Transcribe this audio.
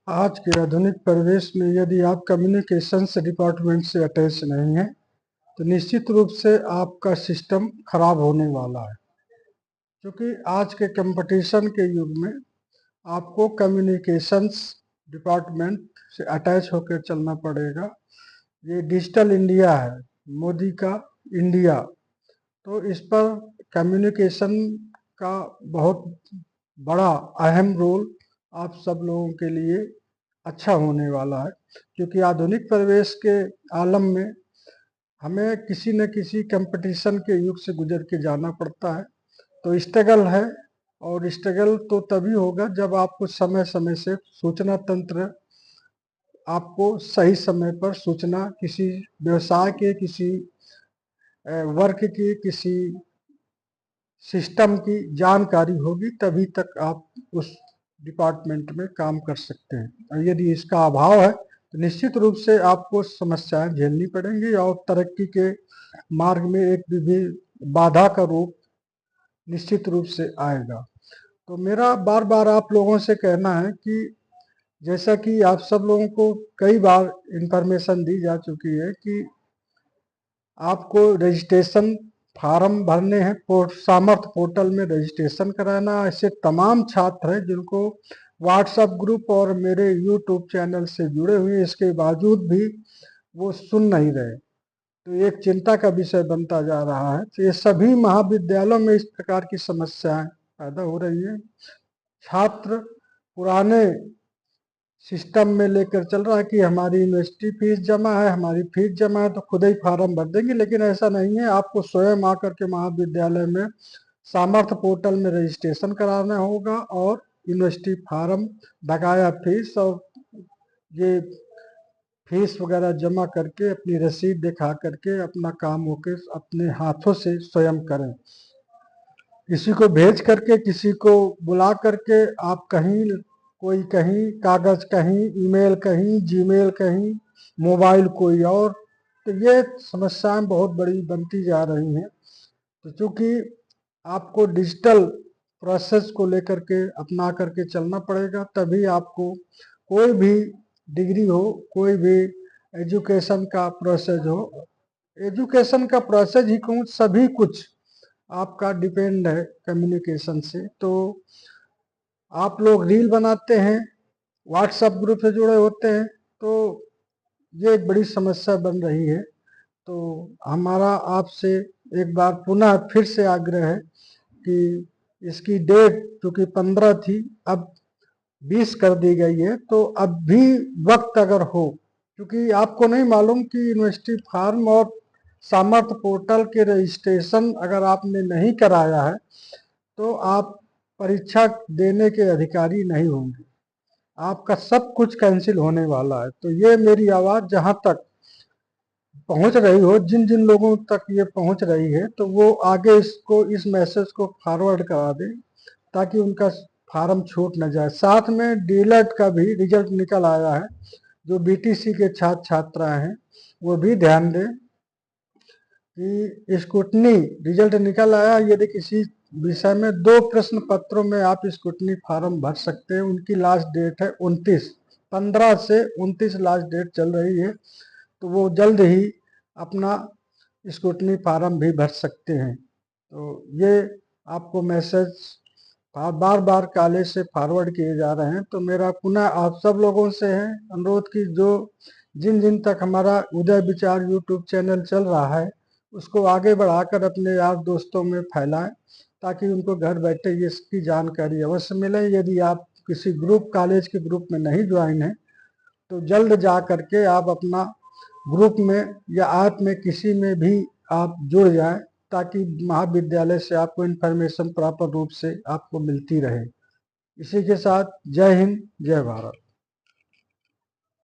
आज के आधुनिक परिवेश में यदि आप कम्युनिकेशंस डिपार्टमेंट से अटैच नहीं हैं तो निश्चित रूप से आपका सिस्टम खराब होने वाला है, क्योंकि आज के कंपटीशन के युग में आपको कम्युनिकेशंस डिपार्टमेंट से अटैच होकर चलना पड़ेगा। ये डिजिटल इंडिया है, मोदी का इंडिया, तो इस पर कम्युनिकेशन का बहुत बड़ा अहम रोल आप सब लोगों के लिए अच्छा होने वाला है, क्योंकि आधुनिक परिवेश के आलम में हमें किसी न किसी कंपटीशन के युग से गुजर के जाना पड़ता है। तो स्ट्रगल है, और स्ट्रगल तो तभी होगा जब आपको समय समय से सूचना तंत्र आपको सही समय पर सूचना किसी व्यवसाय के, किसी वर्क की, किसी सिस्टम की जानकारी होगी, तभी तक आप उस डिपार्टमेंट में काम कर सकते हैं। और यदि इसका अभाव है तो निश्चित रूप से आपको समस्याएं झेलनी पड़ेंगी और तरक्की के मार्ग में एक भी बाधा का रूप निश्चित रूप से आएगा। तो मेरा बार बार आप लोगों से कहना है कि जैसा कि आप सब लोगों को कई बार इंफॉर्मेशन दी जा चुकी है कि आपको रजिस्ट्रेशन फार्म भरने हैं, सामर्थ्य पोर्टल में रजिस्ट्रेशन कराना। ऐसे तमाम छात्र हैं जिनको व्हाट्सएप ग्रुप और मेरे यूट्यूब चैनल से जुड़े हुए, इसके बावजूद भी वो सुन नहीं रहे, तो एक चिंता का विषय बनता जा रहा है। तो ये सभी महाविद्यालयों में इस प्रकार की समस्याएं पैदा हो रही है। छात्र पुराने सिस्टम में लेकर चल रहा है कि हमारी यूनिवर्सिटी फीस जमा है, हमारी फीस जमा है तो खुद ही फार्म भर देंगे, लेकिन ऐसा नहीं है। आपको स्वयं आकर के महाविद्यालय में सामर्थ्य पोर्टल में रजिस्ट्रेशन कराना होगा और यूनिवर्सिटी फार्म, बकाया फीस और ये फीस वगैरह जमा करके अपनी रसीद दिखा करके अपना काम होके अपने हाथों से स्वयं करें। किसी को भेज करके, किसी को बुला करके आप कहीं, कोई कहीं कागज कहीं, ईमेल कहीं, जीमेल कहीं, मोबाइल कोई और, तो ये समस्याएं बहुत बड़ी बनती जा रही हैं। तो चूंकि आपको डिजिटल प्रोसेस को लेकर के अपना करके चलना पड़ेगा, तभी आपको कोई भी डिग्री हो, कोई भी एजुकेशन का प्रोसेस हो, एजुकेशन का प्रोसेस ही कहूँ, सभी कुछ आपका डिपेंड है कम्युनिकेशन से। तो आप लोग रील बनाते हैं, व्हाट्सएप ग्रुप से जुड़े होते हैं, तो ये एक बड़ी समस्या बन रही है। तो हमारा आपसे एक बार पुनः फिर से आग्रह है कि इसकी डेट चूँकि 15 थी, अब 20 कर दी गई है, तो अब भी वक्त अगर हो, क्योंकि आपको नहीं मालूम कि यूनिवर्सिटी फार्म और सामर्थ्य पोर्टल के रजिस्ट्रेशन अगर आपने नहीं कराया है तो आप परीक्षा देने के अधिकारी नहीं होंगे, आपका सब कुछ कैंसिल होने वाला है। तो ये मेरी आवाज़ जहाँ तक पहुँच रही हो, जिन जिन लोगों तक ये पहुँच रही है, तो वो आगे इसको, इस मैसेज को फॉरवर्ड करा दें ताकि उनका फार्म छूट न जाए। साथ में डीएलएड का भी रिजल्ट निकल आया है, जो बीटीसी के छात्र छात्रा हैं वो भी ध्यान दें कि स्क्रूटनी रिजल्ट निकल आया। यदि किसी विषय में 2 प्रश्न पत्रों में आप स्क्रूटनी फार्म भर सकते हैं, उनकी लास्ट डेट है 29, 15 से 29 लास्ट डेट चल रही है, तो वो जल्द ही अपना स्क्रूटनी फार्म भी भर सकते हैं। तो ये आपको मैसेज बार बार कॉलेज से फॉरवर्ड किए जा रहे हैं। तो मेरा पुनः आप सब लोगों से है अनुरोध कि जो जिन जिन तक हमारा उदय विचार यूट्यूब चैनल चल रहा है, उसको आगे बढ़ाकर अपने यार दोस्तों में फैलाएं, ताकि उनको घर बैठे इसकी जानकारी अवश्य मिले। यदि आप किसी ग्रुप, कॉलेज के ग्रुप में नहीं ज्वाइन है, तो जल्द जा करके आप अपना ग्रुप में या ऐप में किसी में भी आप जुड़ जाएं, ताकि महाविद्यालय से आपको इन्फॉर्मेशन प्रॉपर रूप से आपको मिलती रहे। इसी के साथ जय हिंद, जय भारत।